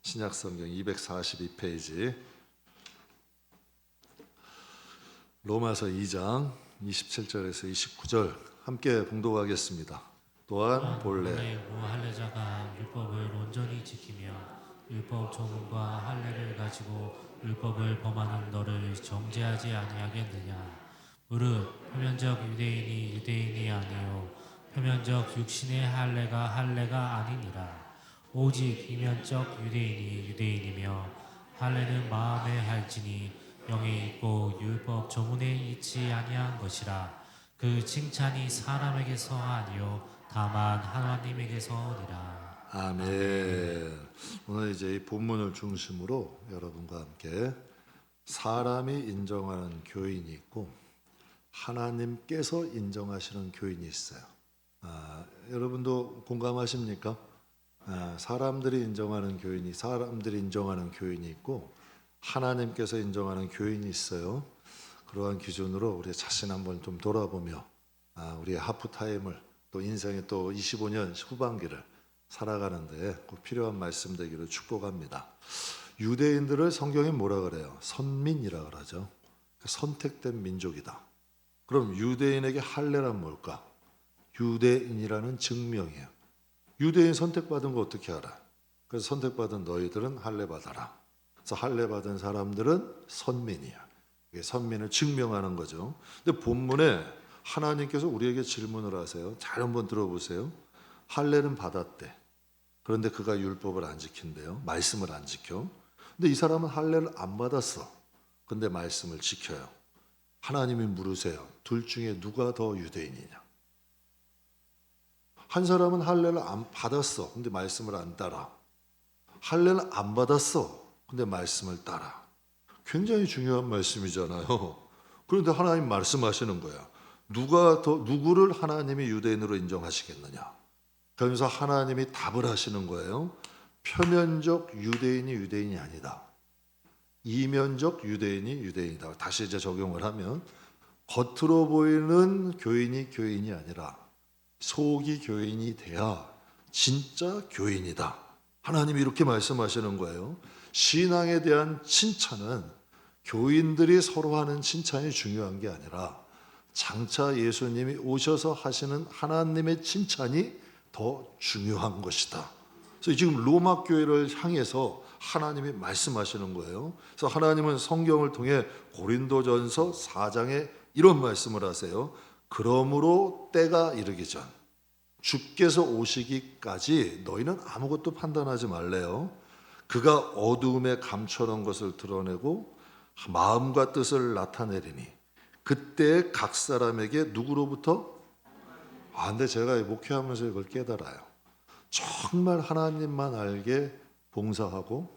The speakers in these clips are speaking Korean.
신약성경 242페이지 로마서 2장 27절에서 29절 함께 봉독하겠습니다. 또한 본래 할례자가 율법을 온전히 지키며 율법 조문과 할례를 가지고 율법을 범하는 너를 정죄하지 아니하겠느냐. 무릇 표면적 유대인이 유대인이 아니요 표면적 육신의 할례가 아니니라. 오직 이면적 유대인이 유대인이며 할례는 마음에 할지니 영에 있고 율법 조문에 있지 아니한 것이라. 그 칭찬이 사람에게서 아니요 다만 하나님에게서 오니라. 아멘. 오늘 이제 이 본문을 중심으로 여러분과 함께 사람이 인정하는 교인이 있고 하나님께서 인정하시는 교인이 있어요. 여러분도 공감하십니까? 사람들이 인정하는 교인이 있고 하나님께서 인정하는 교인이 있어요. 그러한 기준으로 우리 자신 한번 좀 돌아보며 우리의 하프타임을 또 인생의 또 25년 후반기를 살아가는데 꼭 필요한 말씀 되기를 축복합니다. 유대인들을 성경이 뭐라 그래요? 선민이라 그러죠. 선택된 민족이다. 그럼 유대인에게 할례란 뭘까? 유대인이라는 증명이에요. 유대인 선택받은 거 어떻게 알아? 그래서 선택받은 너희들은 할례 받아라. 그래서 할례 받은 사람들은 선민이야. 이게 선민을 증명하는 거죠. 근데 본문에 하나님께서 우리에게 질문을 하세요. 잘 한번 들어보세요. 할례는 받았대. 그런데 그가 율법을 안 지킨대요. 말씀을 안 지켜. 근데 이 사람은 할례를 안 받았어. 근데 말씀을 지켜요. 하나님이 물으세요. 둘 중에 누가 더 유대인이냐? 한 사람은 할례를 안 받았어. 근데 말씀을 안 따라. 할례를 안 받았어. 근데 말씀을 따라. 굉장히 중요한 말씀이잖아요. 그런데 하나님 말씀하시는 거야. 누구를 하나님이 유대인으로 인정하시겠느냐? 그러면서 하나님이 답을 하시는 거예요. 표면적 유대인이 유대인이 아니다. 이면적 유대인이 유대인이다. 다시 이제 적용을 하면 겉으로 보이는 교인이 아니라 속이 교인이 돼야 진짜 교인이다. 하나님이 이렇게 말씀하시는 거예요. 신앙에 대한 칭찬은 교인들이 서로 하는 칭찬이 중요한 게 아니라 장차 예수님이 오셔서 하시는 하나님의 칭찬이 더 중요한 것이다. 그래서 지금 로마 교회를 향해서 하나님이 말씀하시는 거예요. 그래서 하나님은 성경을 통해 고린도전서 4장에 이런 말씀을 하세요. 그러므로 때가 이르기 전 주께서 오시기까지 너희는 아무것도 판단하지 말래요. 그가 어두움에 감춰놓은 것을 드러내고 마음과 뜻을 나타내리니 그때 각 사람에게 누구로부터? 근데 제가 목회하면서 이걸 깨달아요. 정말 하나님만 알게 봉사하고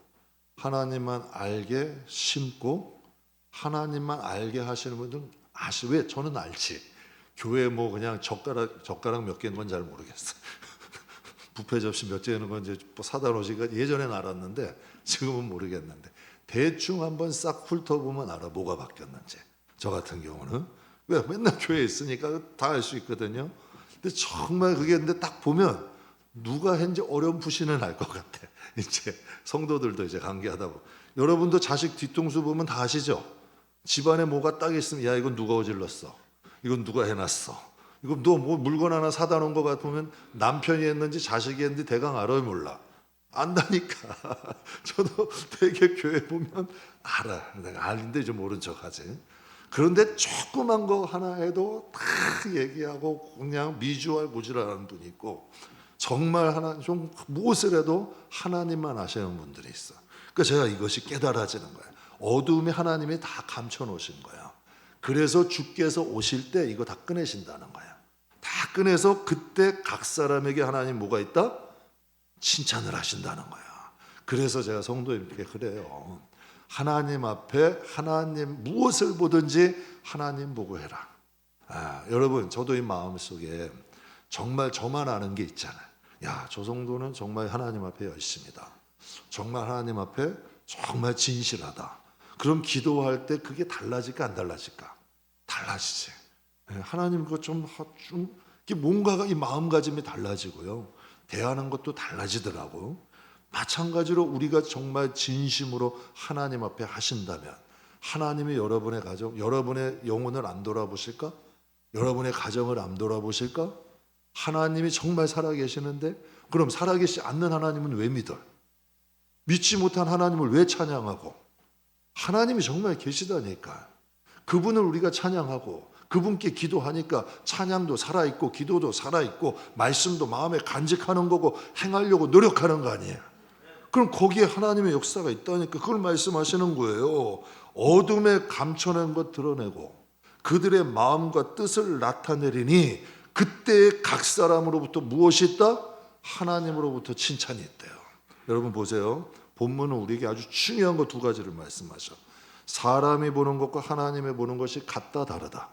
하나님만 알게 심고 하나님만 알게 하시는 분들은 왜 저는 알지. 교회 뭐 그냥 젓가락 몇 개인 건 잘 모르겠어요. 뷔페 접시 몇 개인 건 이제 사다 놓으시니까 예전엔 알았는데 지금은 모르겠는데 대충 한번 싹 훑어보면 알아. 뭐가 바뀌었는지. 저 같은 경우는 왜 맨날 교회에 있으니까 다 알 수 있거든요. 근데 정말 그게 근데 딱 보면 누가 했는지 어렴풋이는 알 것 같아. 이제 성도들도 이제 관계하다 보면 여러분도 자식 뒤통수 보면 다 아시죠? 집안에 뭐가 딱 있으면 야 이건 누가 어질렀어? 이건 누가 해놨어? 이거 너 뭐 물건 하나 사다 놓은 것 같으면 남편이 했는지 자식이 했는지 대강 알아요 몰라? 안다니까. 저도 되게 교회 보면 알아. 내가 아는데 좀 모른 척하지. 그런데 조그만 거 하나 해도 다 얘기하고 그냥 미주알 고지라는 분이 있고 정말 하나 좀 무엇을 해도 하나님만 아시는 분들이 있어. 그러니까 제가 이것이 깨달아지는 거예요. 어두움에 하나님이 다 감춰 놓으신 거예요. 그래서 주께서 오실 때 이거 다 꺼내신다는 거예요. 다 꺼내서 그때 각 사람에게 하나님 뭐가 있다? 칭찬을 하신다는 거야. 그래서 제가 성도님께 그래요. 하나님 앞에 하나님 무엇을 보든지 하나님 보고 해라. 여러분 저도 이 마음속에 정말 저만 아는 게 있잖아요. 야, 저 정도는 정말 하나님 앞에 열심이다. 정말 하나님 앞에 정말 진실하다. 그럼 기도할 때 그게 달라질까 안 달라질까? 달라지지. 하나님 그거 좀 뭔가가 이 마음가짐이 달라지고요. 대하는 것도 달라지더라고. 마찬가지로 우리가 정말 진심으로 하나님 앞에 하신다면 하나님이 여러분의 가정, 여러분의 영혼을 안 돌아보실까? 여러분의 가정을 안 돌아보실까? 하나님이 정말 살아계시는데 그럼 살아계시지 않는 하나님은 왜 믿어? 믿지 못한 하나님을 왜 찬양하고? 하나님이 정말 계시다니까. 그분을 우리가 찬양하고 그분께 기도하니까 찬양도 살아있고 기도도 살아있고 말씀도 마음에 간직하는 거고 행하려고 노력하는 거 아니에요. 그럼 거기에 하나님의 역사가 있다니까. 그걸 말씀하시는 거예요. 어둠에 감춰낸 것 드러내고 그들의 마음과 뜻을 나타내리니 그때 각 사람으로부터 무엇이 있다? 하나님으로부터 칭찬이 있대요. 여러분 보세요. 본문은 우리에게 아주 중요한 거 두 가지를 말씀하셔. 사람이 보는 것과 하나님이 보는 것이 같다 다르다.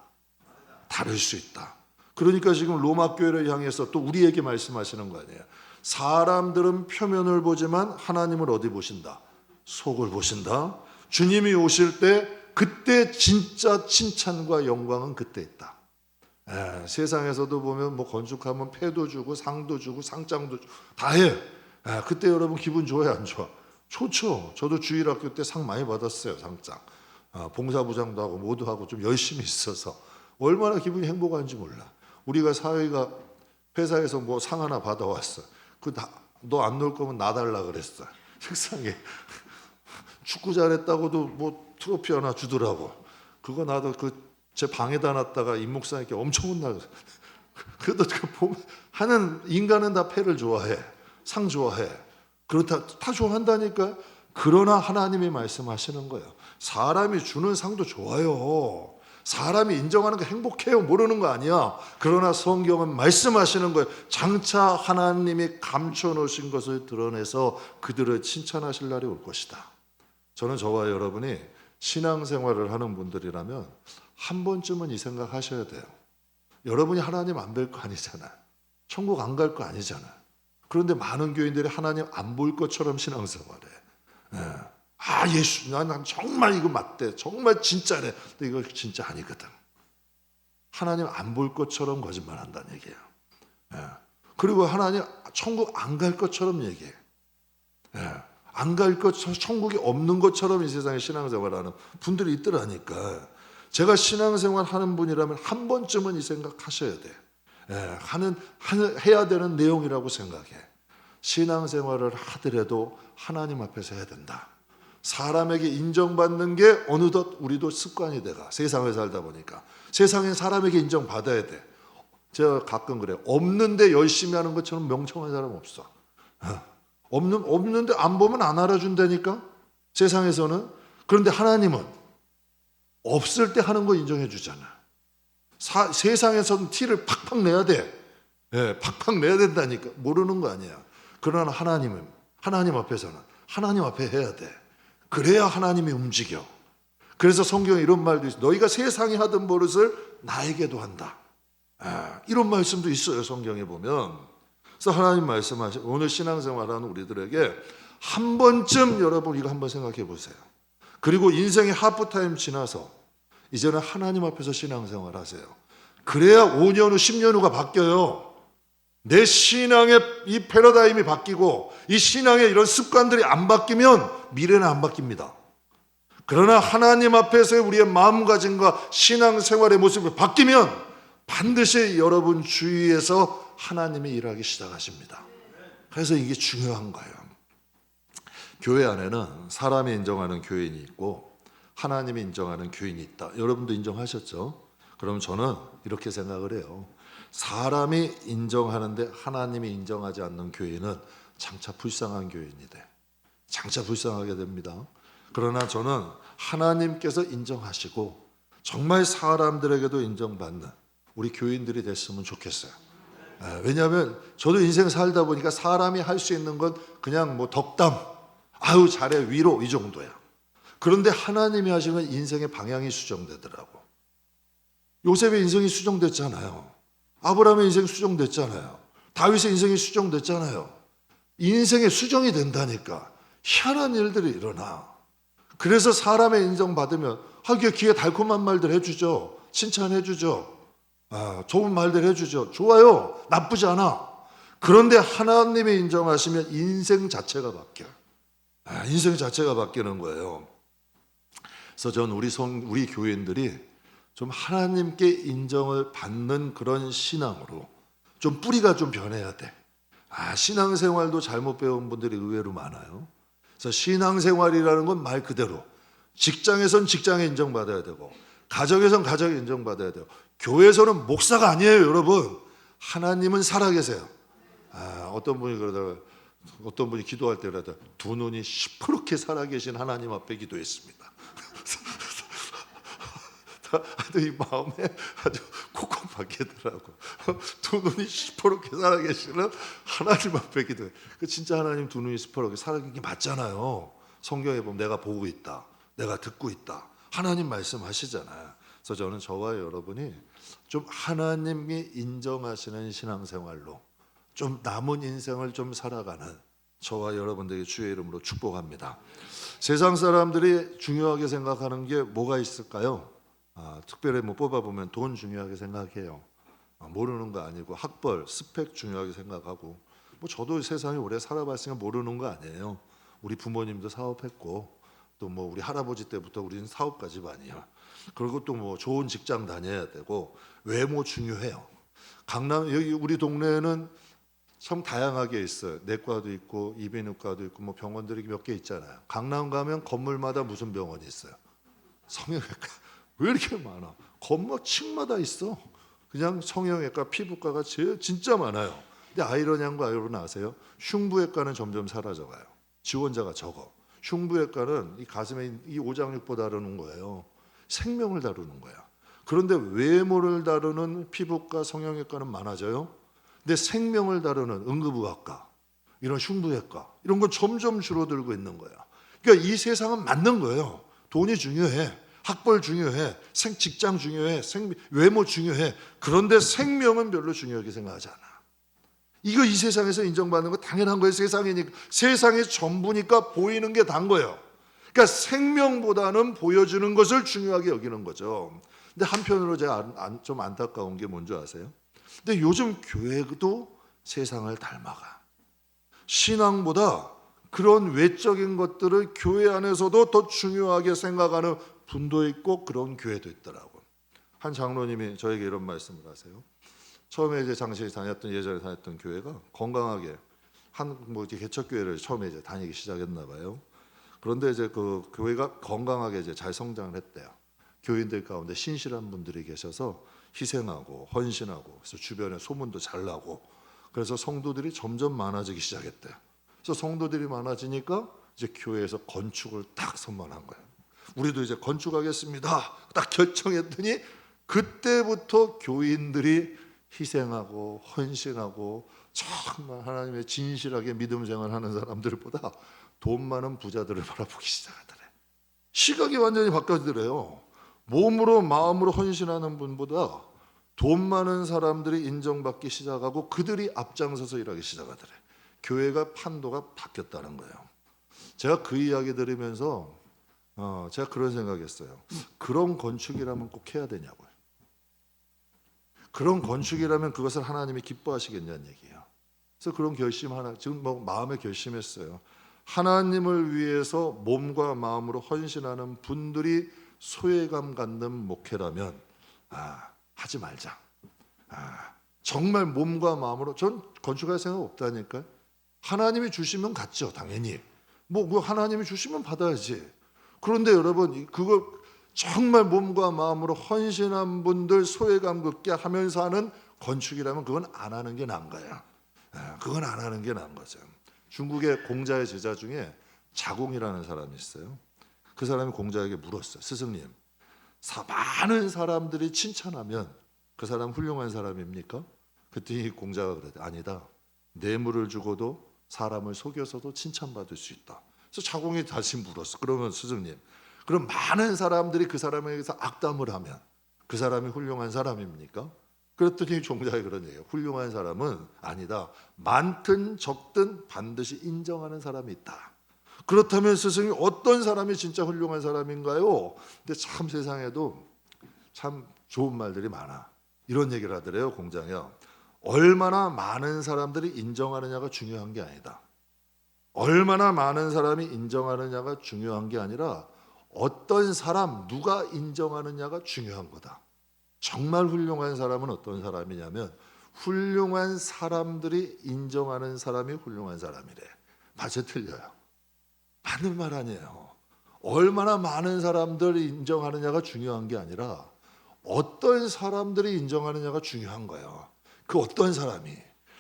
다를 수 있다. 그러니까 지금 로마 교회를 향해서 또 우리에게 말씀하시는 거 아니에요. 사람들은 표면을 보지만 하나님을 어디 보신다? 속을 보신다. 주님이 오실 때 그때 진짜 칭찬과 영광은 그때 있다. 세상에서도 보면 뭐 건축하면 패도 주고 상도 주고 상장도 주고 다 해. 그때 여러분 기분 좋아요 안 좋아? 좋죠. 저도 주일학교 때 상 많이 받았어요. 상장. 봉사부장도 하고 모두 하고 좀 열심히 있어서 얼마나 기분이 행복한지 몰라. 우리가 사회가 회사에서 뭐 상 하나 받아왔어. 너 안 놀 거면 나 달라 그랬어. 책상에 축구 잘했다고도 뭐 트로피 하나 주더라고. 그거 나도 제 방에다 놨다가 임 목사님께 엄청 혼나고. 그래도 하는 인간은 다 패를 좋아해. 상 좋아해. 그렇다 다 좋아한다니까. 그러나 하나님이 말씀하시는 거예요. 사람이 주는 상도 좋아요. 사람이 인정하는 거 행복해요. 모르는 거 아니야. 그러나 성경은 말씀하시는 거예요. 장차 하나님이 감춰놓으신 것을 드러내서 그들을 칭찬하실 날이 올 것이다. 저는 저와 여러분이 신앙생활을 하는 분들이라면 한 번쯤은 이 생각 하셔야 돼요. 여러분이 하나님 안 뵐 거 아니잖아. 천국 안 갈 거 아니잖아. 그런데 많은 교인들이 하나님 안 볼 것처럼 신앙생활해. 예수, 난 정말 이거 맞대. 정말 진짜래. 근데 이거 진짜 아니거든. 하나님 안 볼 것처럼 거짓말 한다는 얘기예요. 그리고 하나님 천국 안 갈 것처럼 얘기해. 안 갈 것처럼, 천국이 없는 것처럼 이 세상에 신앙생활하는 분들이 있더라니까. 제가 신앙생활 하는 분이라면 한 번쯤은 이 생각 하셔야 돼. 해야 되는 내용이라고 생각해. 신앙생활을 하더라도 하나님 앞에서 해야 된다. 사람에게 인정받는 게 어느덧 우리도 습관이 돼가. 세상을 살다 보니까. 세상엔 사람에게 인정받아야 돼. 제가 가끔 그래요. 없는데 열심히 하는 것처럼 명청한 사람 없어. 없는데 안 보면 안 알아준다니까. 세상에서는. 그런데 하나님은 없을 때 하는 거 인정해 주잖아. 세상에서는 티를 팍팍 내야 돼. 팍팍 내야 된다니까. 모르는 거 아니야. 그러나 하나님 앞에서는 하나님 앞에 해야 돼. 그래야 하나님이 움직여. 그래서 성경에 이런 말도 있어. 너희가 세상이 하던 버릇을 나에게도 한다. 이런 말씀도 있어요. 성경에 보면. 그래서 하나님 말씀하신 오늘 신앙생활하는 우리들에게 한 번쯤 여러분 이거 한번 생각해 보세요. 그리고 인생의 하프타임 지나서 이제는 하나님 앞에서 신앙생활 하세요. 그래야 5년 후 10년 후가 바뀌어요. 내 신앙의 이 패러다임이 바뀌고 이 신앙의 이런 습관들이 안 바뀌면 미래는 안 바뀝니다. 그러나 하나님 앞에서의 우리의 마음가짐과 신앙생활의 모습이 바뀌면 반드시 여러분 주위에서 하나님이 일하기 시작하십니다. 그래서 이게 중요한 거예요. 교회 안에는 사람이 인정하는 교인이 있고 하나님이 인정하는 교인이 있다. 여러분도 인정하셨죠? 그럼 저는 이렇게 생각을 해요. 사람이 인정하는데 하나님이 인정하지 않는 교인은 장차 불쌍한 교인이 돼. 장차 불쌍하게 됩니다. 그러나 저는 하나님께서 인정하시고 정말 사람들에게도 인정받는 우리 교인들이 됐으면 좋겠어요. 왜냐하면 저도 인생 살다 보니까 사람이 할 수 있는 건 그냥 뭐 덕담, 아유 잘해 위로 이 정도야. 그런데 하나님이 하시는 인생의 방향이 수정되더라고. 요셉의 인생이 수정됐잖아요. 아브라함의 인생이 수정됐잖아요. 다윗의 인생이 수정됐잖아요. 인생의 수정이 된다니까. 희한한 일들이 일어나. 그래서 사람의 인정받으면 귀에 달콤한 말들 해주죠. 칭찬해주죠. 좋은 말들 해주죠. 좋아요. 나쁘지 않아. 그런데 하나님이 인정하시면 인생 자체가 바뀌어요. 인생 자체가 바뀌는 거예요. 그래서 전 우리 교인들이 좀 하나님께 인정을 받는 그런 신앙으로 좀 뿌리가 좀 변해야 돼. 신앙생활도 잘못 배운 분들이 의외로 많아요. 그래서 신앙생활이라는 건 말 그대로 직장에선 직장에 인정받아야 되고 가정에선 가정에 인정받아야 돼요. 교회에서는 목사가 아니에요, 여러분. 하나님은 살아계세요. 어떤 분이 기도할 때 그러다 두 눈이 시퍼렇게 살아계신 하나님 앞에 기도했습니다. 이 마음에 아주 콕콕 박히더라고. 두 눈이 시퍼렇게 살아계시는 하나님 앞에 기도해. 진짜 하나님 두 눈이 시퍼렇게 살아계신 게 맞잖아요. 성경에 보면 내가 보고 있다, 내가 듣고 있다, 하나님 말씀하시잖아요. 그래서 저는 저와 여러분이 좀 하나님이 인정하시는 신앙생활로 좀 남은 인생을 좀 살아가는 저와 여러분들에게 주의 이름으로 축복합니다. 세상 사람들이 중요하게 생각하는 게 뭐가 있을까요? 특별히 뽑아보면 돈 중요하게 생각해요. 모르는 거 아니고 학벌, 스펙 중요하게 생각하고 저도 세상에 오래 살아봤으니까 모르는 거 아니에요. 우리 부모님도 사업했고 또 우리 할아버지 때부터 우리는 사업가집안이야. 그리고 또 좋은 직장 다녀야 되고 외모 중요해요. 여기 우리 동네에는 참 다양하게 있어요. 내과도 있고 이비인후과도 있고 병원들이 몇 개 있잖아요. 강남 가면 건물마다 무슨 병원이 있어요? 성형외과. 왜 이렇게 많아? 건물 층마다 있어. 그냥 성형외과, 피부과가 진짜 많아요. 근데 아이러니한 거 여러분 아세요? 흉부외과는 점점 사라져가요. 지원자가 적어. 흉부외과는 이 가슴에 이 오장육부 다루는 거예요. 생명을 다루는 거야. 그런데 외모를 다루는 피부과, 성형외과는 많아져요. 근데 생명을 다루는 응급의학과, 이런 흉부외과 이런 건 점점 줄어들고 있는 거야. 그러니까 이 세상은 맞는 거예요. 돈이 중요해. 학벌 중요해. 직장 중요해. 외모 중요해. 그런데 생명은 별로 중요하게 생각하지 않아. 이거 이 세상에서 인정받는 거 당연한 거예요. 세상의 전부니까 보이는 게 단 거예요. 그러니까 생명보다는 보여주는 것을 중요하게 여기는 거죠. 근데 한편으로 제가 좀 안타까운 게 뭔지 아세요? 근데 요즘 교회도 세상을 닮아가. 신앙보다 그런 외적인 것들을 교회 안에서도 더 중요하게 생각하는 분도 있고 그런 교회도 있더라고. 한 장로님이 저에게 이런 말씀을 하세요. 처음에 예전에 다녔던 교회가 건강하게 개척교회를 처음에 다니기 시작했나 봐요. 그런데 그 교회가 건강하게 잘 성장을 했대요. 교인들 가운데 신실한 분들이 계셔서 희생하고 헌신하고 그래서 주변에 소문도 잘 나고 그래서 성도들이 점점 많아지기 시작했대요. 그래서 성도들이 많아지니까 교회에서 건축을 딱 선언한 거예요. 우리도 건축하겠습니다. 딱 결정했더니 그때부터 교인들이 희생하고 헌신하고 정말 하나님의 진실하게 믿음 생활하는 사람들보다 돈 많은 부자들을 바라보기 시작하더래. 시각이 완전히 바뀌어지더래요. 몸으로 마음으로 헌신하는 분보다 돈 많은 사람들이 인정받기 시작하고 그들이 앞장서서 일하기 시작하더래. 교회가 판도가 바뀌었다는 거예요. 제가 그 이야기 들으면서 제가 그런 생각했어요. 그런 건축이라면 꼭 해야 되냐고요. 그런 건축이라면 그것을 하나님이 기뻐하시겠냐는 얘기예요. 그래서 그런 결심 하나 지금 마음에 결심했어요. 하나님을 위해서 몸과 마음으로 헌신하는 분들이 소외감 갖는 목회라면 하지 말자. 정말 몸과 마음으로 전 건축할 생각 없다니까요. 하나님이 주시면 갖죠, 당연히. 하나님이 주시면 받아야지. 그런데 여러분 그걸 정말 몸과 마음으로 헌신한 분들 소외감 갖게 하면서 하는 건축이라면 그건 안 하는 게 나은 거야. 그건 안 하는 게 나은 거죠. 중국의 공자의 제자 중에 자공이라는 사람이 있어요. 그 사람이 공자에게 물었어요. 스승님, 많은 사람들이 칭찬하면 그 사람 훌륭한 사람입니까? 그랬더니 공자가 그랬대. 아니다. 뇌물을 주고도 사람을 속여서도 칭찬받을 수 있다. 그래서 자공이 다시 물었어. 그러면 스승님, 그럼 많은 사람들이 그 사람에게서 악담을 하면 그 사람이 훌륭한 사람입니까? 그랬더니 종자가 그런 얘기예요. 훌륭한 사람은 아니다. 많든 적든 반드시 인정하는 사람이 있다. 그렇다면 스승님 어떤 사람이 진짜 훌륭한 사람인가요? 근데 참 세상에도 참 좋은 말들이 많아. 이런 얘기를 하더래요. 공자요. 얼마나 많은 사람들이 인정하느냐가 중요한 게 아니다. 얼마나 많은 사람이 인정하느냐가 중요한 게 아니라 어떤 사람, 누가 인정하느냐가 중요한 거다. 정말 훌륭한 사람은 어떤 사람이냐면 훌륭한 사람들이 인정하는 사람이 훌륭한 사람이래. 맞아, 틀려요? 맞는 말 아니에요. 얼마나 많은 사람들이 인정하느냐가 중요한 게 아니라 어떤 사람들이 인정하느냐가 중요한 거예요. 그 어떤 사람이,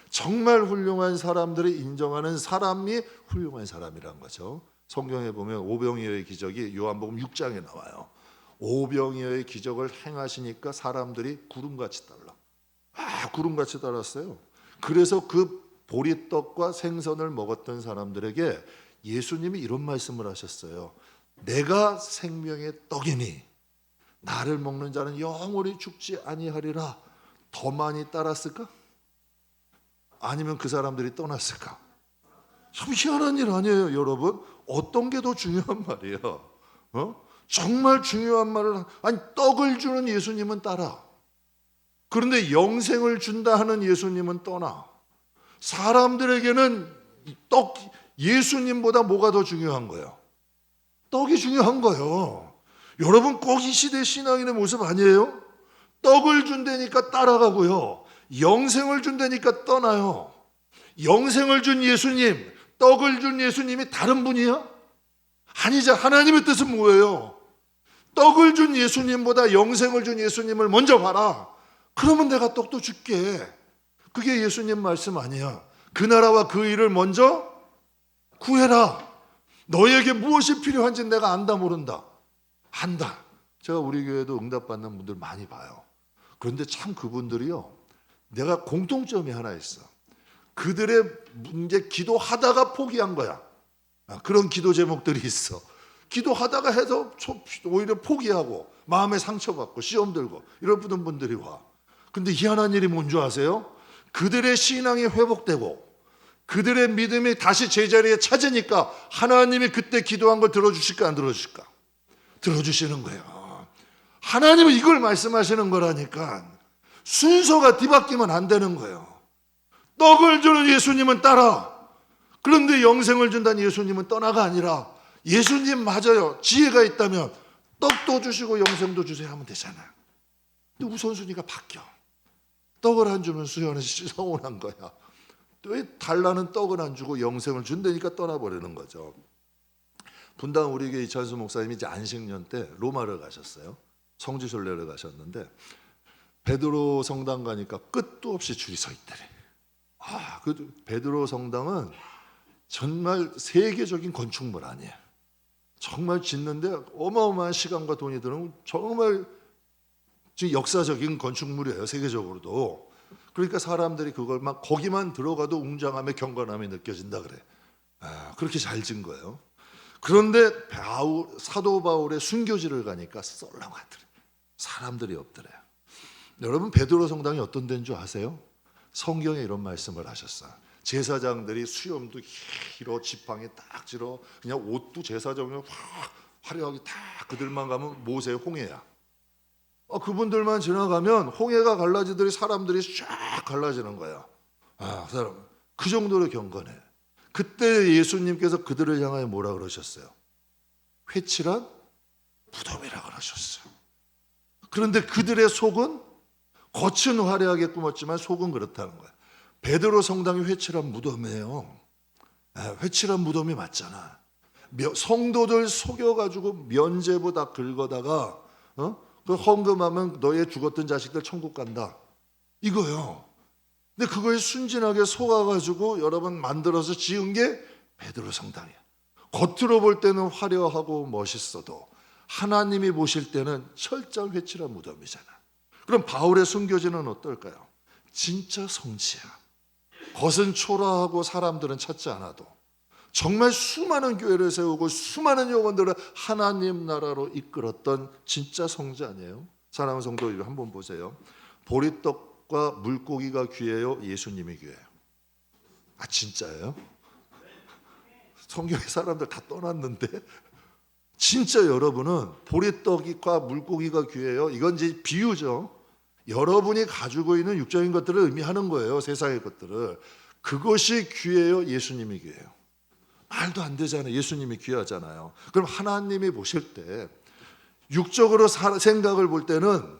정말 훌륭한 사람들이 인정하는 사람이 훌륭한 사람이란 거죠. 성경에 보면 오병이어의 기적이 요한복음 6장에 나와요. 오병이어의 기적을 행하시니까 사람들이 구름같이 따라. 구름같이 따랐어요. 그래서 그 보리떡과 생선을 먹었던 사람들에게 예수님이 이런 말씀을 하셨어요. 내가 생명의 떡이니 나를 먹는 자는 영원히 죽지 아니하리라. 더 많이 따랐을까? 아니면 그 사람들이 떠났을까? 참 희한한 일 아니에요, 여러분? 어떤 게 더 중요한 말이에요? 정말 중요한 말을, 아니, 떡을 주는 예수님은 따라. 그런데 영생을 준다 하는 예수님은 떠나. 사람들에게는 예수님보다 뭐가 더 중요한 거예요? 떡이 중요한 거예요. 여러분, 꼭 이 시대 신앙인의 모습 아니에요? 떡을 준다니까 따라가고요. 영생을 준다니까 떠나요. 영생을 준 예수님, 떡을 준 예수님이 다른 분이야? 아니죠. 하나님의 뜻은 뭐예요? 떡을 준 예수님보다 영생을 준 예수님을 먼저 봐라. 그러면 내가 떡도 줄게. 그게 예수님 말씀 아니야. 그 나라와 그 일을 먼저 구해라. 너에게 무엇이 필요한지 내가 안다 모른다. 안다. 제가 우리 교회도 응답받는 분들 많이 봐요. 그런데 참 그분들이요, 내가 공통점이 하나 있어. 그들의 문제, 기도하다가 포기한 거야. 그런 기도 제목들이 있어. 기도하다가 해서 오히려 포기하고 마음에 상처받고 시험 들고 이런 분들이 와. 근데 희한한 일이 뭔지 아세요? 그들의 신앙이 회복되고 그들의 믿음이 다시 제자리에 찾으니까 하나님이 그때 기도한 걸 들어주실까 안 들어주실까? 들어주시는 거예요. 하나님은 이걸 말씀하시는 거라니까. 순서가 뒤바뀌면 안 되는 거예요. 떡을 주는 예수님은 따라. 그런데 영생을 준다는 예수님은 떠나가 아니라 예수님 맞아요. 지혜가 있다면 떡도 주시고 영생도 주세요 하면 되잖아요. 근데 우선순위가 바뀌어. 떡을 안 주면 수연은 서운한 거야. 왜 달라는 떡을 안 주고 영생을 준다니까 떠나버리는 거죠. 분당 우리 교회 이찬수 목사님이 이제 안식년 때 로마를 가셨어요. 성지순례를 가셨는데 베드로 성당 가니까 끝도 없이 줄이 서 있더래. 그 베드로 성당은 정말 세계적인 건축물 아니에요. 정말 짓는데 어마어마한 시간과 돈이 드는 정말 역사적인 건축물이에요, 세계적으로도. 그러니까 사람들이 그걸 막 거기만 들어가도 웅장함의 경건함이 느껴진다 그래. 그렇게 잘 진 거예요. 그런데 사도 바울의 순교지를 가니까 썰렁하더래. 사람들이 없더래. 여러분, 베드로 성당이 어떤 데인 줄 아세요? 성경에 이런 말씀을 하셨어요. 제사장들이 수염도 길어, 지팡이 딱 질어, 그냥 옷도 제사장이 화려하게 다, 그들만 가면 모세 홍해야. 그분들만 지나가면 홍해가 갈라지더니 사람들이 쫙 갈라지는 거야. 그 정도로 경건해. 그때 예수님께서 그들을 향하여 뭐라 그러셨어요? 회칠한 무덤이라 그러셨어요. 그런데 그들의 속은 겉은 화려하게 꾸몄지만 속은 그렇다는 거야. 베드로 성당이 회칠한 무덤이에요. 회칠한 무덤이 맞잖아. 성도들 속여가지고 면죄부 다 긁어다가 그 헌금하면 너의 죽었던 자식들 천국 간다. 이거요. 근데 그거에 순진하게 속아가지고 여러분 만들어서 지은 게 베드로 성당이야. 겉으로 볼 때는 화려하고 멋있어도 하나님이 보실 때는 철저히 회칠한 무덤이잖아. 그럼 바울의 순교지는 어떨까요? 진짜 성지야. 겉은 초라하고 사람들은 찾지 않아도 정말 수많은 교회를 세우고 수많은 영혼들을 하나님 나라로 이끌었던 진짜 성지 아니에요? 사랑하는 성도 한번 보세요. 보리떡과 물고기가 귀해요? 예수님이 귀해요? 진짜예요? 성경의 사람들 다 떠났는데 진짜 여러분은 보리떡과 물고기가 귀해요? 이건 이제 비유죠. 여러분이 가지고 있는 육적인 것들을 의미하는 거예요. 세상의 것들을. 그것이 귀해요? 예수님이 귀해요? 말도 안 되잖아요. 예수님이 귀하잖아요. 그럼 하나님이 보실 때 육적으로 생각을 볼 때는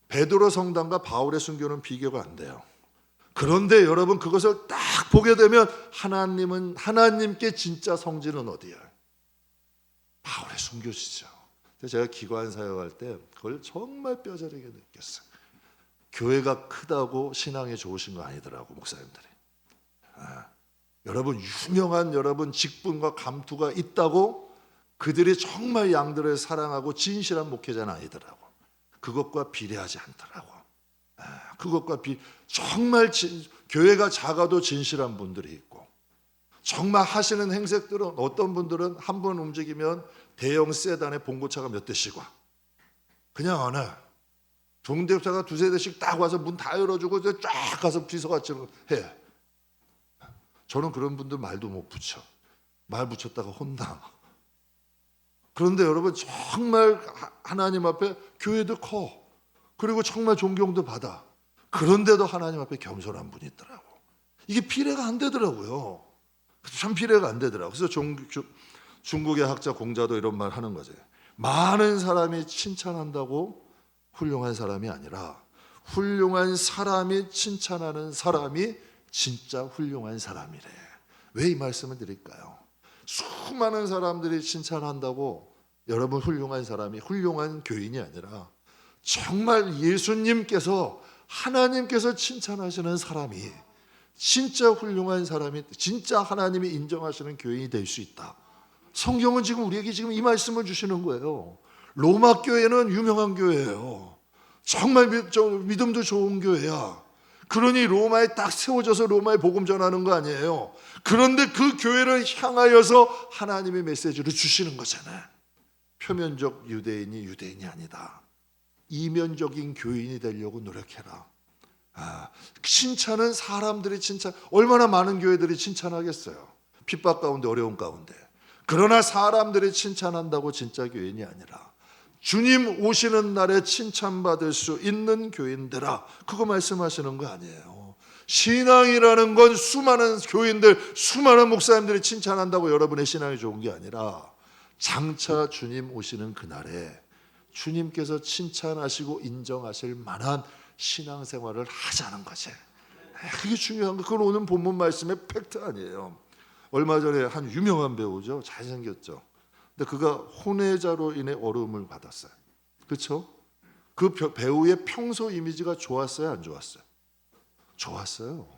베드로 성당과 바울의 순교는 비교가 안 돼요. 그런데 여러분 그것을 딱 보게 되면 하나님께 진짜 성지는 어디야? 바울의 순교시죠. 제가 기관 사역할 때 그걸 정말 뼈저리게 느꼈어요. 교회가 크다고 신앙이 좋으신 거 아니더라고, 목사님들이. 여러분 유명한 여러분 직분과 감투가 있다고 그들이 정말 양들을 사랑하고 진실한 목회자는 아니더라고. 그것과 비례하지 않더라고. 그것과 정말 교회가 작아도 진실한 분들이 있고, 정말 하시는 행색들은 어떤 분들은 한 번 움직이면 대형 세단에 봉고차가 몇 대씩 와. 그냥 어느 종대차가 두세 대씩 딱 와서 문 다 열어주고 쫙 가서 비서같이 해. 저는 그런 분들 말도 못 붙여. 말 붙였다가 혼나. 그런데 여러분 정말 하나님 앞에 교회도 커. 그리고 정말 존경도 받아. 그런데도 하나님 앞에 겸손한 분이 있더라고. 이게 비례가 안 되더라고요. 참 비례가 안 되더라고. 그래서 중국의 학자 공자도 이런 말 하는 거지. 많은 사람이 칭찬한다고 훌륭한 사람이 아니라 훌륭한 사람이 칭찬하는 사람이 진짜 훌륭한 사람이래. 왜 이 말씀을 드릴까요? 수많은 사람들이 칭찬한다고 여러분 훌륭한 사람이 훌륭한 교인이 아니라 정말 예수님께서 하나님께서 칭찬하시는 사람이 진짜 훌륭한 사람이 진짜 하나님이 인정하시는 교인이 될 수 있다. 성경은 지금 우리에게 지금 이 말씀을 주시는 거예요. 로마 교회는 유명한 교회예요. 정말 믿음도 좋은 교회야. 그러니 로마에 딱 세워져서 로마에 복음 전하는 거 아니에요. 그런데 그 교회를 향하여서 하나님의 메시지를 주시는 거잖아요. 표면적 유대인이 아니다. 이면적인 교인이 되려고 노력해라. 칭찬은 사람들이 얼마나 많은 교회들이 칭찬하겠어요. 핍박 가운데 어려운 가운데. 그러나 사람들이 칭찬한다고 진짜 교인이 아니라 주님 오시는 날에 칭찬받을 수 있는 교인들아, 그거 말씀하시는 거 아니에요. 신앙이라는 건 수많은 교인들, 수많은 목사님들이 칭찬한다고 여러분의 신앙이 좋은 게 아니라 장차 주님 오시는 그날에 주님께서 칭찬하시고 인정하실 만한 신앙생활을 하자는 거지. 그게 중요한 거. 그건 오늘 본문 말씀의 팩트 아니에요. 얼마 전에 한 유명한 배우죠. 잘생겼죠. 근데 그가 혼외자로 인해 어려움을 받았어요. 그렇죠? 그 배우의 평소 이미지가 좋았어요, 안 좋았어요? 좋았어요.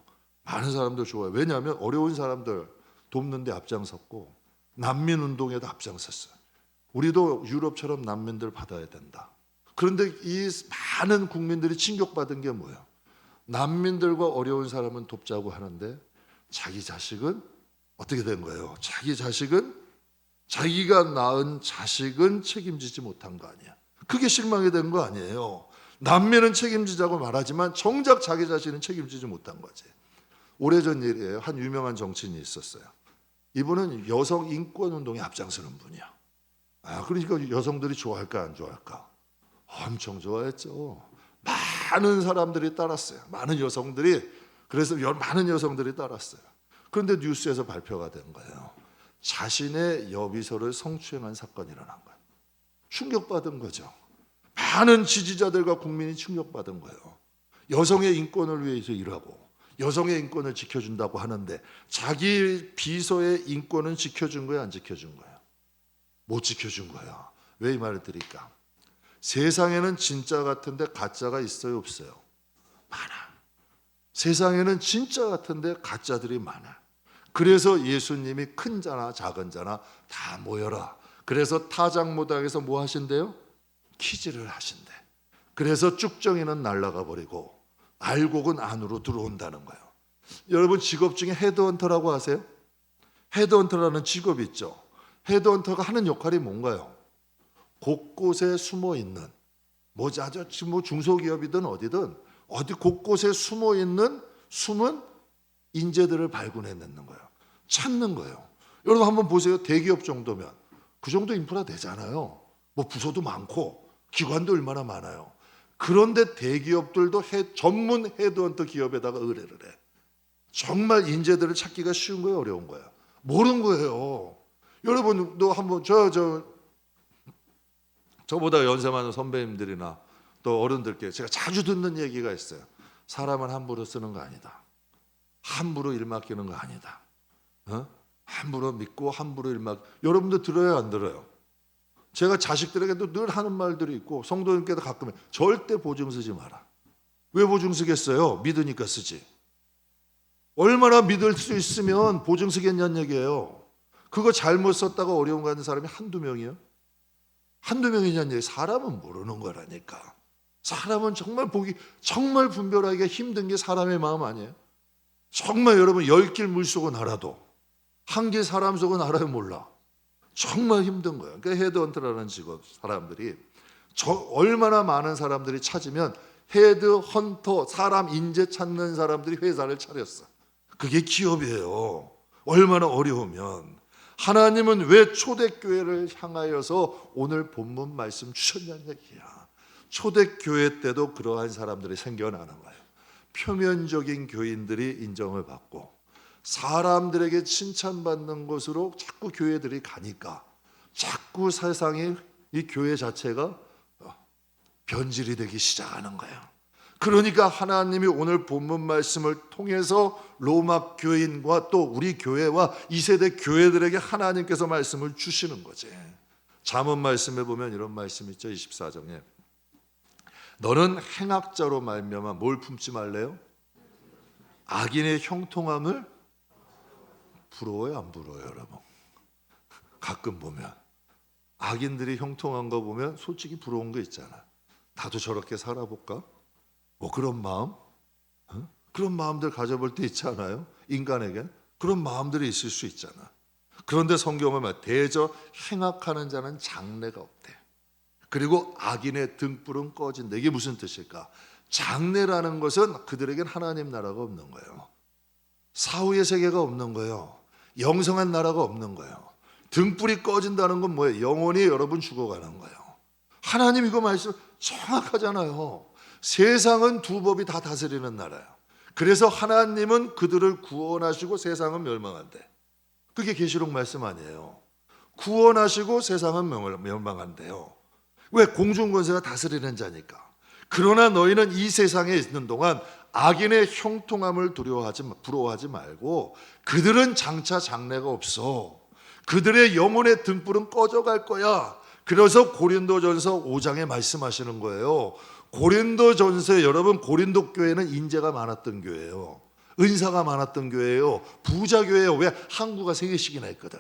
많은 사람들 좋아요. 왜냐하면 어려운 사람들 돕는 데 앞장섰고 난민 운동에도 앞장섰어요. 우리도 유럽처럼 난민들 받아야 된다. 그런데 이 많은 국민들이 충격받은 게 뭐예요? 난민들과 어려운 사람은 돕자고 하는데 자기 자식은 어떻게 된 거예요? 자기 자식은 자기가 낳은 자식은 책임지지 못한 거 아니야. 그게 실망이 된 거 아니에요. 난민은 책임지자고 말하지만 정작 자기 자신은 책임지지 못한 거지. 오래전 일이에요. 한 유명한 정치인이 있었어요. 이분은 여성 인권 운동에 앞장서는 분이야. 그러니까 여성들이 좋아할까 안 좋아할까? 엄청 좋아했죠. 많은 사람들이 따랐어요. 많은 여성들이 따랐어요. 그런데 뉴스에서 발표가 된 거예요. 자신의 여비서를 성추행한 사건이 일어난 거예요. 충격받은 거죠. 많은 지지자들과 국민이 충격받은 거예요. 여성의 인권을 위해서 일하고 여성의 인권을 지켜준다고 하는데 자기 비서의 인권은 지켜준 거야, 안 지켜준 거야? 못 지켜준 거야. 왜 이 말을 드릴까? 세상에는 진짜 같은데 가짜가 있어요, 없어요? 많아. 세상에는 진짜 같은데 가짜들이 많아. 그래서 예수님이 큰 자나 작은 자나 다 모여라. 그래서 타작무당에서 뭐 하신대요? 퀴즈를 하신대. 그래서 쭉정이는 날아가 버리고 알곡은 안으로 들어온다는 거예요. 여러분 직업 중에 헤드헌터라고 아세요? 헤드헌터라는 직업이 있죠. 헤드헌터가 하는 역할이 뭔가요? 곳곳에 숨어 있는 중소기업이든 어디든 어디 곳곳에 숨어 있는 숨은 인재들을 발굴해내는 거예요. 찾는 거예요. 여러분 한번 보세요. 대기업 정도면 그 정도 인프라 되잖아요. 부서도 많고 기관도 얼마나 많아요. 그런데 대기업들도 전문 헤드헌터 기업에다가 의뢰를 해. 정말 인재들을 찾기가 쉬운 거예요, 어려운 거예요? 모르는 거예요. 여러분도 한번 저보다 연세 많은 선배님들이나 또 어른들께 제가 자주 듣는 얘기가 있어요. 사람은 함부로 쓰는 거 아니다. 함부로 일 맡기는 거 아니다. 함부로 믿고 함부로 일 맡. 여러분도 들어요, 안 들어요? 제가 자식들에게도 늘 하는 말들이 있고 성도님께도 가끔 절대 보증 쓰지 마라. 왜 보증 쓰겠어요? 믿으니까 쓰지. 얼마나 믿을 수 있으면 보증 쓰겠냐는 얘기예요. 그거 잘못 썼다가 어려움 가는 사람이 한두 명이요? 한두 명이냐는 얘기. 사람은 모르는 거라니까. 사람은 정말 보기 정말 분별하기가 힘든 게 사람의 마음 아니에요? 정말 여러분 10길 물속은 알아도 한 길 사람 속은 알아요, 몰라? 정말 힘든 거예요. 그러니까 헤드헌터라는 직업 사람들이 얼마나 많은 사람들이 찾으면 헤드헌터 사람 인재 찾는 사람들이 회사를 차렸어. 그게 기업이에요. 얼마나 어려우면. 하나님은 왜 초대교회를 향하여서 오늘 본문 말씀 주셨냐는 얘기야. 초대교회 때도 그러한 사람들이 생겨나는 거예요. 표면적인 교인들이 인정을 받고 사람들에게 칭찬받는 곳으로 자꾸 교회들이 가니까 자꾸 세상에 이 교회 자체가 변질이 되기 시작하는 거예요. 그러니까 하나님이 오늘 본문 말씀을 통해서 로마 교인과 또 우리 교회와 이 세대 교회들에게 하나님께서 말씀을 주시는 거지. 잠언 말씀에 보면 이런 말씀 있죠. 24장에 너는 행악자로 말미암아 뭘 품지 말래요? 악인의 형통함을 부러워요, 안 부러워요, 여러분? 가끔 보면 악인들이 형통한 거 보면 솔직히 부러운 거 있잖아. 나도 저렇게 살아볼까? 뭐 그런 마음? 그런 마음들 가져볼 때 있지 않아요? 인간에겐 그런 마음들이 있을 수 있잖아. 그런데 성경은 말 대저 행악하는 자는 장래가 없대. 그리고 악인의 등불은 꺼진다. 이게 무슨 뜻일까? 장래라는 것은 그들에겐 하나님 나라가 없는 거예요. 사후의 세계가 없는 거예요. 영성한 나라가 없는 거예요. 등불이 꺼진다는 건 뭐예요? 영원히 여러분 죽어가는 거예요. 하나님 이거 말씀 정확하잖아요. 세상은 두 법이 다 다스리는 나라예요. 그래서 하나님은 그들을 구원하시고 세상은 멸망한대. 그게 계시록 말씀 아니에요. 구원하시고 세상은 멸망한대요. 왜? 공중권세가 다스리는 자니까. 그러나 너희는 이 세상에 있는 동안 악인의 형통함을 부러워하지 말고 그들은 장차 장래가 없어. 그들의 영혼의 등불은 꺼져갈 거야. 그래서 고린도전서 5장에 말씀하시는 거예요. 고린도전서에 여러분 고린도 교회는 인재가 많았던 교회예요. 은사가 많았던 교회예요. 부자 교회예요. 왜? 항구가 3개씩이나 있거든.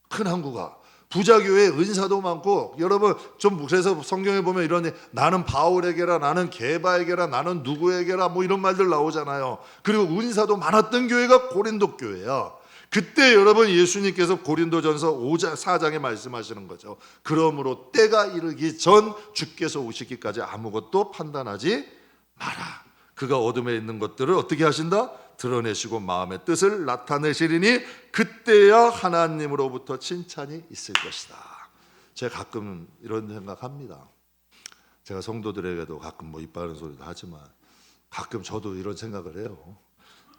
큰 항구가. 부자 교회에 은사도 많고 여러분 좀 그래서 성경에 보면 이런 나는 바울에게라 나는 게바에게라 나는 누구에게라 뭐 이런 말들 나오잖아요. 그리고 은사도 많았던 교회가 고린도 교회야. 그때 여러분 예수님께서 고린도전서 5장 4장에 말씀하시는 거죠. 그러므로 때가 이르기 전 주께서 오시기까지 아무것도 판단하지 마라. 그가 어둠에 있는 것들을 어떻게 하신다? 드러내시고 마음의 뜻을 나타내시리니 그때야 하나님으로부터 칭찬이 있을 것이다. 제가 가끔 이런 생각합니다. 제가 성도들에게도 가끔 뭐 이빠른 소리도 하지만 가끔 저도 이런 생각을 해요.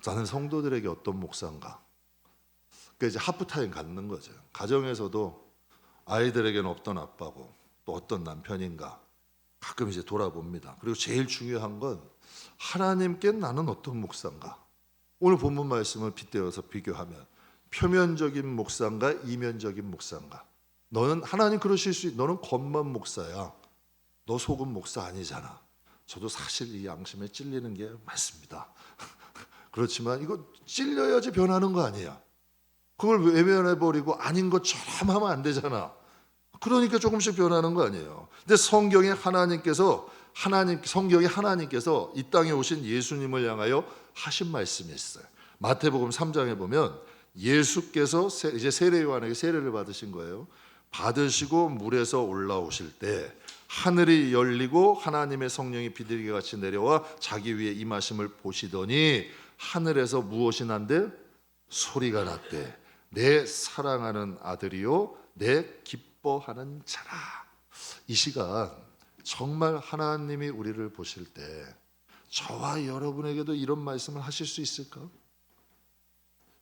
나는 성도들에게 어떤 목사인가? 그 이제 하프타임 갖는 거죠. 가정에서도 아이들에게는 어떤 아빠고 또 어떤 남편인가 가끔 이제 돌아봅니다. 그리고 제일 중요한 건 하나님께 나는 어떤 목사인가? 오늘 본문 말씀을 빗대어서 비교하면 표면적인 목사인가 이면적인 목사인가? 너는 하나님 그러실 수 있. 너는 겉만 목사야. 너 속은 목사 아니잖아. 저도 사실 이 양심에 찔리는 게 많습니다. 그렇지만 이거 찔려야지 변하는 거 아니야. 그걸 외면해버리고 아닌 것처럼 하면 안 되잖아. 그러니까 조금씩 변하는 거 아니에요. 근데 성경에 하나님께서 이 땅에 오신 예수님을 향하여 하신 말씀이 있어요. 마태복음 3장에 보면 예수께서 이제 세례 요한에게 세례를 받으신 거예요. 받으시고 물에서 올라오실 때 하늘이 열리고 하나님의 성령이 비둘기 같이 내려와 자기 위에 임하심을 보시더니 하늘에서 무엇이 난대? 소리가 났대. 내 사랑하는 아들이요 내 기뻐하는 자라. 이 시간 정말 하나님이 우리를 보실 때 저와 여러분에게도 이런 말씀을 하실 수 있을까?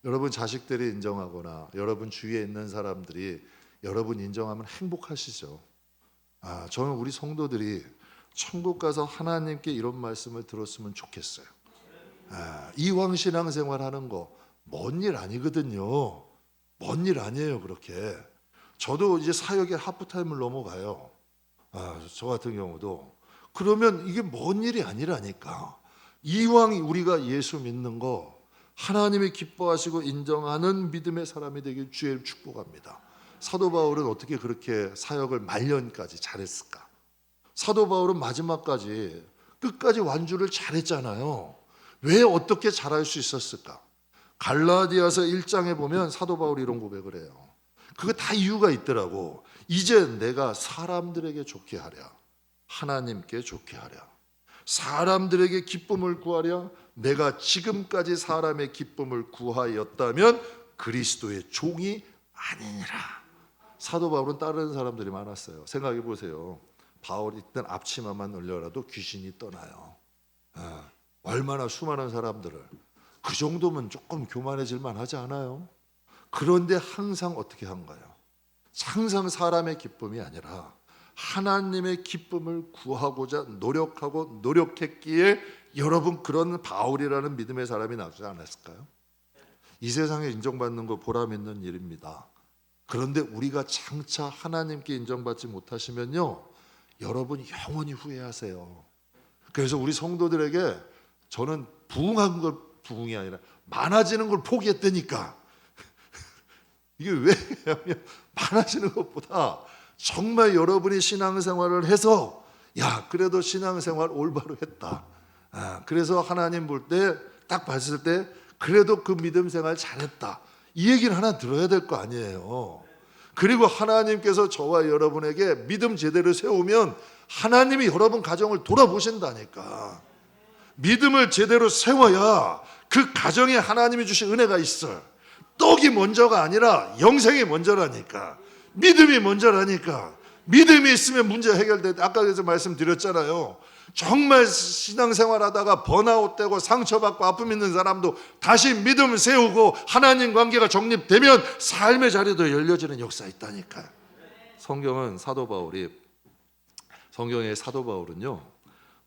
여러분 자식들이 인정하거나 여러분 주위에 있는 사람들이 여러분 인정하면 행복하시죠? 저는 우리 성도들이 천국 가서 하나님께 이런 말씀을 들었으면 좋겠어요. 이왕 신앙생활 하는 거 먼 일 아니거든요. 먼 일 아니에요. 그렇게 저도 이제 사역에 하프타임을 넘어가요. 저 같은 경우도 그러면 이게 먼 일이 아니라니까. 이왕 우리가 예수 믿는 거 하나님이 기뻐하시고 인정하는 믿음의 사람이 되길 주의 축복합니다. 사도 바울은 어떻게 그렇게 사역을 말년까지 잘했을까? 사도 바울은 마지막까지 끝까지 완주를 잘했잖아요. 왜 어떻게 잘할 수 있었을까? 갈라디아서 1장에 보면 사도 바울이 이런 고백을 해요. 그거 다 이유가 있더라고. 이제 내가 사람들에게 좋게 하랴, 하나님께 좋게 하랴, 사람들에게 기쁨을 구하랴, 내가 지금까지 사람의 기쁨을 구하였다면 그리스도의 종이 아니니라. 사도 바울은 따르는 사람들이 많았어요. 생각해 보세요. 바울이 있던 앞치마만 올려라도 귀신이 떠나요. 얼마나 수많은 사람들을. 그 정도면 조금 교만해질 만하지 않아요? 그런데 항상 어떻게 한가요? 항상 사람의 기쁨이 아니라 하나님의 기쁨을 구하고자 노력하고 노력했기에 여러분 그런 바울이라는 믿음의 사람이 나오지 않았을까요? 이 세상에 인정받는 거 보람 있는 일입니다. 그런데 우리가 장차 하나님께 인정받지 못하시면요, 여러분 영원히 후회하세요. 그래서 우리 성도들에게 저는 부흥한 걸 부흥이 아니라 많아지는 걸 포기했다니까. 이게 왜냐면 많아지는 것보다 정말 여러분이 신앙생활을 해서 그래도 신앙생활 올바로 했다. 그래서 하나님 볼 때 딱 봤을 때 그래도 그 믿음 생활 잘했다. 이 얘기를 하나 들어야 될 거 아니에요. 그리고 하나님께서 저와 여러분에게 믿음 제대로 세우면 하나님이 여러분 가정을 돌아보신다니까. 믿음을 제대로 세워야 그 가정에 하나님이 주신 은혜가 있어요. 떡이 먼저가 아니라 영생이 먼저라니까. 믿음이 먼저라니까. 믿음이 있으면 문제 해결돼. 아까 그래서 말씀드렸잖아요. 정말 신앙생활 하다가 번아웃되고 상처받고 아픔 있는 사람도 다시 믿음을 세우고 하나님 관계가 정립되면 삶의 자리도 열려지는 역사가 있다니까요. 성경의 사도 바울은요,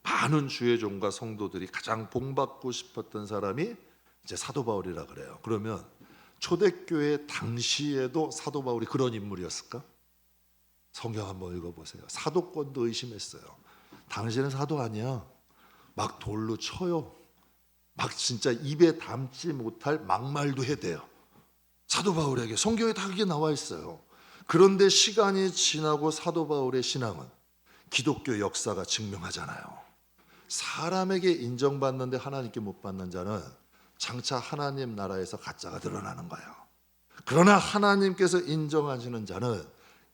많은 주의 종과 성도들이 가장 본받고 싶었던 사람이 이제 사도 바울이라 그래요. 그러면 초대교회 당시에도 사도 바울이 그런 인물이었을까? 성경 한번 읽어보세요. 사도권도 의심했어요. 당신은 사도 아니야. 막 돌로 쳐요. 막 진짜 입에 담지 못할 막말도 해대요. 사도 바울에게 성경에 다 그게 나와 있어요. 그런데 시간이 지나고 사도 바울의 신앙은 기독교 역사가 증명하잖아요. 사람에게 인정받는데 하나님께 못 받는 자는 장차 하나님 나라에서 가짜가 드러나는 거예요. 그러나 하나님께서 인정하시는 자는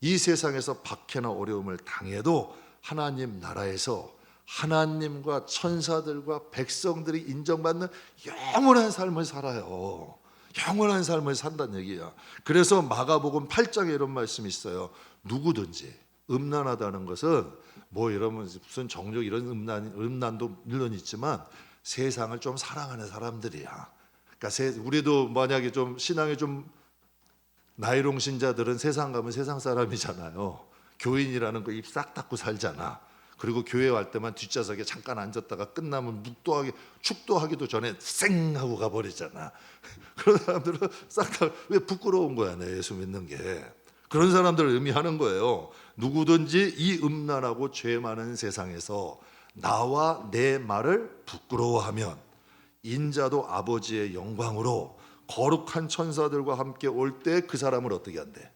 이 세상에서 박해나 어려움을 당해도 하나님 나라에서 하나님과 천사들과 백성들이 인정받는 영원한 삶을 살아요. 영원한 삶을 산다는 얘기야. 그래서 마가복음 8장에 이런 말씀이 있어요. 누구든지, 음란하다는 것은 뭐 이러면 무슨 정욕 이런 음란도 물론 있지만 세상을 좀 사랑하는 사람들이야. 그러니까 우리도 만약에 좀 신앙에 좀 나이롱 신자들은 세상 가면 세상 사람이잖아요. 교인이라는 거 입 싹 닫고 살잖아. 그리고 교회 갈 때만 뒷좌석에 잠깐 앉았다가 끝나면 축도하기도 전에 쌩 하고 가버리잖아. 그런 사람들은 싹 다 왜 부끄러운 거야, 내 예수 믿는 게. 그런 사람들을 의미하는 거예요. 누구든지 이 음란하고 죄 많은 세상에서 나와 내 말을 부끄러워하면 인자도 아버지의 영광으로 거룩한 천사들과 함께 올 때 그 사람을 어떻게 한대?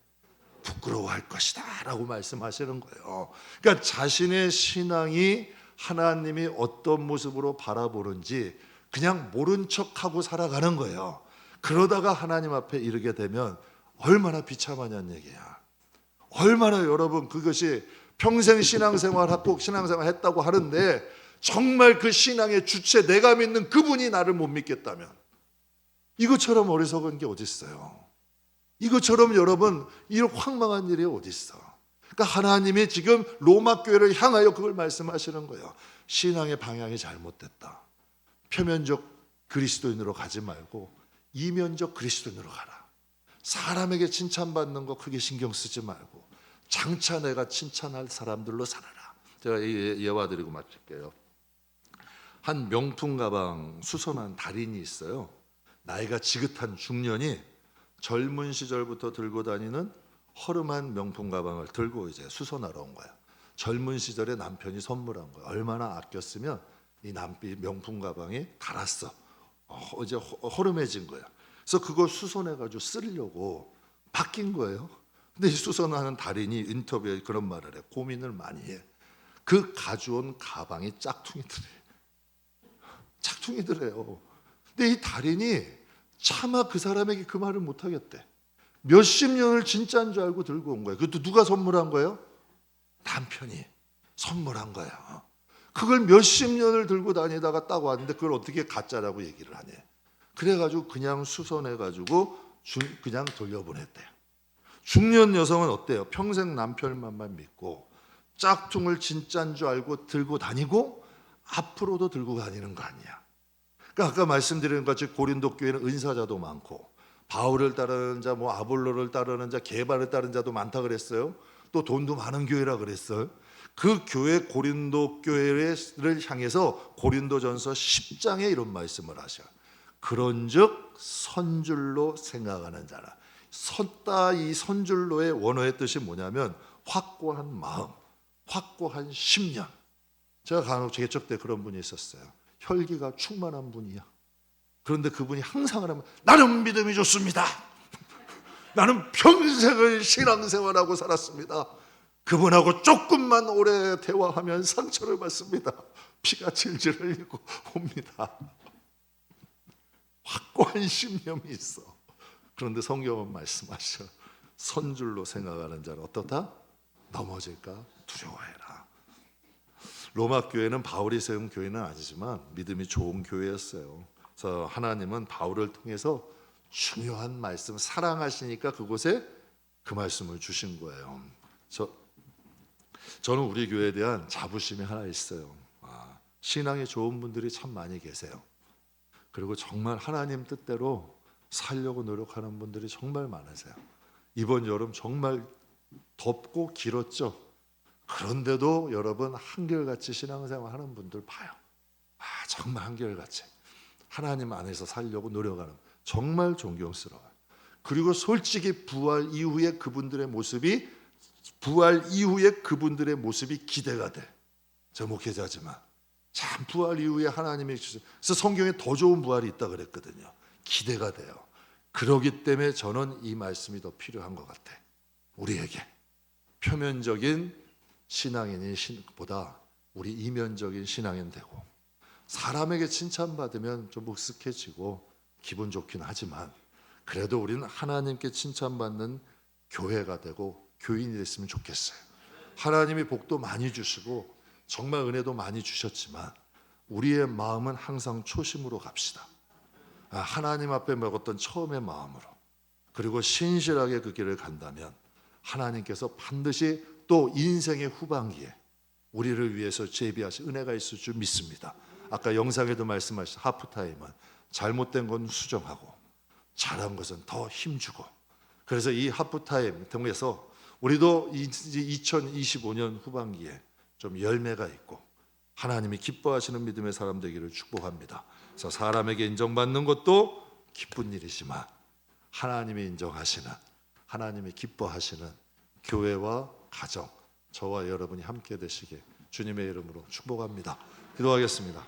부끄러워할 것이다 라고 말씀하시는 거예요. 그러니까 자신의 신앙이 하나님이 어떤 모습으로 바라보는지 그냥 모른 척하고 살아가는 거예요. 그러다가 하나님 앞에 이르게 되면 얼마나 비참하냐는 얘기야. 얼마나 여러분 그것이 평생 신앙생활하고 신앙생활 했다고 하는데 정말 그 신앙의 주체 내가 믿는 그분이 나를 못 믿겠다면 이것처럼 어리석은 게 어디 있어요? 이것처럼 여러분 이런 황망한 일이 어디 있어? 그러니까 하나님이 지금 로마 교회를 향하여 그걸 말씀하시는 거예요. 신앙의 방향이 잘못됐다. 표면적 그리스도인으로 가지 말고 이면적 그리스도인으로 가라. 사람에게 칭찬받는 거 크게 신경 쓰지 말고 장차 내가 칭찬할 사람들로 살아라. 제가 예화 드리고 마칠게요. 한 명품 가방 수선한 달인이 있어요. 나이가 지긋한 중년이 젊은 시절부터 들고 다니는 허름한 명품 가방을 들고 이제 수선하러 온 거야. 젊은 시절에 남편이 선물한 거야. 얼마나 아꼈으면 이 명품 가방이 닳았어. 이제 허름해진 거야. 그래서 그걸 수선해가지고 쓰려고 바뀐 거예요. 근데 이 수선하는 달인이 인터뷰에 그런 말을 해. 고민을 많이 해. 그 가져온 가방이 짝퉁이더래요. 근데 이 달인이 차마 그 사람에게 그 말을 못 하겠대. 몇십 년을 진짜인 줄 알고 들고 온 거예요. 그것도 누가 선물한 거예요? 남편이 선물한 거예요. 그걸 몇십 년을 들고 다니다가 딱 왔는데 그걸 어떻게 가짜라고 얘기를 하냐. 그래가지고 그냥 수선해가지고 그냥 돌려보냈대요. 중년 여성은 어때요? 평생 남편만 믿고 짝퉁을 진짜인 줄 알고 들고 다니고 앞으로도 들고 다니는 거 아니야. 그러니까 아까 말씀드린 것 같이 고린도 교회는 은사자도 많고 바울을 따르는 자, 아볼로를 따르는 자, 게바를 따르는 자도 많다 그랬어요. 또 돈도 많은 교회라 그랬어요. 그 교회 고린도 교회를 향해서 고린도전서 10장에 이런 말씀을 하셔요. 그런즉 선줄로 생각하는 자라. 섰다 이 선줄로의 원어의 뜻이 뭐냐면 확고한 마음, 확고한 심령. 제가 간혹 개척 때 그런 분이 있었어요. 혈기가 충만한 분이야. 그런데 그분이 항상 하면 나는 믿음이 좋습니다. 나는 평생을 신앙생활하고 살았습니다. 그분하고 조금만 오래 대화하면 상처를 받습니다. 피가 질질 흘리고 옵니다. 확고한 신념이 있어. 그런데 성경은 말씀하셔. 선줄로 생각하는 자는 어떻다? 넘어질까 두려워해라. 로마 교회는 바울이 세운 교회는 아니지만 믿음이 좋은 교회였어요. 그래서 하나님은 바울을 통해서 중요한 말씀, 사랑하시니까 그곳에 그 말씀을 주신 거예요. 저는 우리 교회에 대한 자부심이 하나 있어요. 신앙이 좋은 분들이 참 많이 계세요. 그리고 정말 하나님 뜻대로 살려고 노력하는 분들이 정말 많으세요. 이번 여름 정말 덥고 길었죠. 그런데도 여러분 한결같이 신앙생활 하는 분들 봐요. 정말 한결같이 하나님 안에서 살려고 노력하는, 정말 존경스러워요. 그리고 솔직히 부활 이후에 그분들의 모습이 기대가 돼. 저 목회자지만 참 부활 이후에 하나님이 주신, 그래서 성경에 더 좋은 부활이 있다 그랬거든요. 기대가 돼요. 그러기 때문에 저는 이 말씀이 더 필요한 것 같아. 우리에게 표면적인 신앙인보다 우리 이면적인 신앙인 되고, 사람에게 칭찬받으면 좀 익숙해지고 기분 좋긴 하지만 그래도 우리는 하나님께 칭찬받는 교회가 되고 교인이 됐으면 좋겠어요. 하나님이 복도 많이 주시고 정말 은혜도 많이 주셨지만 우리의 마음은 항상 초심으로 갑시다. 하나님 앞에 먹었던 처음의 마음으로, 그리고 신실하게 그 길을 간다면 하나님께서 반드시 또 인생의 후반기에 우리를 위해서 제비하신 은혜가 있을 줄 믿습니다. 아까 영상에도 말씀하신 하프타임은 잘못된 건 수정하고 잘한 것은 더 힘주고, 그래서 이 하프타임 통해서 우리도 2025년 후반기에 좀 열매가 있고 하나님이 기뻐하시는 믿음의 사람 되기를 축복합니다. 그래서 사람에게 인정받는 것도 기쁜 일이지만 하나님이 인정하시는, 하나님이 기뻐하시는 교회와 가정, 저와 여러분이 함께 되시게 주님의 이름으로 축복합니다. 기도하겠습니다.